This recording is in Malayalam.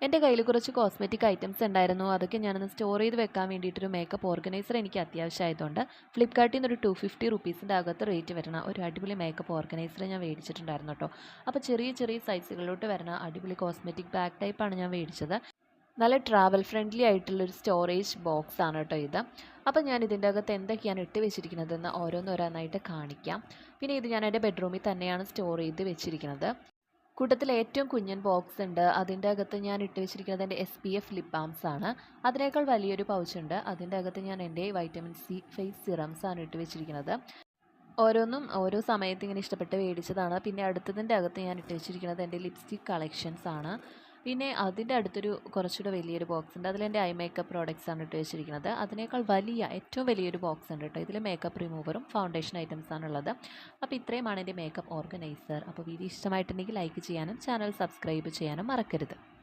എൻ്റെ കയ്യിൽ കുറച്ച് കോസ്മെറ്റിക് ഐറ്റംസ് ഉണ്ടായിരുന്നു. അതൊക്കെ ഞാനൊന്ന് സ്റ്റോർ ചെയ്ത് വെക്കാൻ വേണ്ടിയിട്ടൊരു മേക്കപ്പ് ഓർഗനൈസർ എനിക്ക് അത്യാവശ്യമായതുകൊണ്ട് ഫ്ലിപ്കാർട്ടിൽ നിന്ന് ഒരു 250 റുപ്പീസിൻ്റെ അകത്ത് റേറ്റ് വരുന്ന ഒരു അടിപൊളി മേക്കപ്പ് ഓർഗനൈസർ ഞാൻ മേടിച്ചിട്ടുണ്ടായിരുന്നു കേട്ടോ. അപ്പോൾ ചെറിയ ചെറിയ സൈസുകളിലോട്ട് വരുന്ന അടിപൊളി കോസ്മെറ്റിക് ബാഗ് ടൈപ്പാണ് ഞാൻ മേടിച്ചത്. നല്ല ട്രാവൽ ഫ്രണ്ട്ലി ആയിട്ടുള്ളൊരു സ്റ്റോറേജ് ബോക്സ് ആണ് കേട്ടോ ഇത്. അപ്പോൾ ഞാൻ ഇതിൻ്റെ അകത്ത് എന്തൊക്കെയാണ് ഇട്ട് വെച്ചിരിക്കുന്നതെന്ന് ഓരോന്നോരോന്നായിട്ട് കാണിക്കാം. പിന്നെ ഇത് ഞാൻ എൻ്റെ ബെഡ്റൂമിൽ തന്നെയാണ് സ്റ്റോർ ചെയ്ത് വെച്ചിരിക്കുന്നത്. കൂട്ടത്തിൽ ഏറ്റവും കുഞ്ഞൻ ബോക്സ് ഉണ്ട്. അതിൻ്റെ അകത്ത് ഞാൻ ഇട്ട് വെച്ചിരിക്കുന്നത് എൻ്റെ SPF ലിപ് ബാംസ് ആണ്. അതിനേക്കാൾ വലിയൊരു പൗച്ചുണ്ട്. അതിൻ്റെ അകത്ത് ഞാൻ എൻ്റെ വൈറ്റമിൻ സി ഫേസ് സിറംസ് ആണ് ഇട്ട് വെച്ചിരിക്കുന്നത്. ഓരോന്നും ഓരോ സമയത്ത് ഇങ്ങനെ ഇഷ്ടപ്പെട്ട് മേടിച്ചതാണ്. പിന്നെ അടുത്തതിൻ്റെ അകത്ത് ഞാൻ ഇട്ട് വെച്ചിരിക്കുന്നത് എൻ്റെ ലിപ്സ്റ്റിക് കളക്ഷൻസ് ആണ്. പിന്നെ അതിൻ്റെ അടുത്തൊരു കുറച്ചുകൂടെ വലിയൊരു ബോക്സ് ഉണ്ട്. അതിലെൻ്റെ ഐ മേക്കപ്പ് പ്രോഡക്റ്റ്സ് ആണ് ഇട്ട് വെച്ചിരിക്കുന്നത്. അതിനേക്കാൾ ഏറ്റവും വലിയൊരു ബോക്സ് ഉണ്ട് കേട്ടോ. ഇതിൽ മേക്കപ്പ് റിമൂവറും ഫൗണ്ടേഷൻ ഐറ്റംസ് ആണുള്ളത്. അപ്പോൾ ഇത്രയുമാണ് എൻ്റെ മേക്കപ്പ് ഓർഗനൈസർ. അപ്പോൾ വീഡിയോ ഇഷ്ടമായിട്ടുണ്ടെങ്കിൽ ലൈക്ക് ചെയ്യാനും ചാനൽ സബ്സ്ക്രൈബ് ചെയ്യാനും മറക്കരുത്.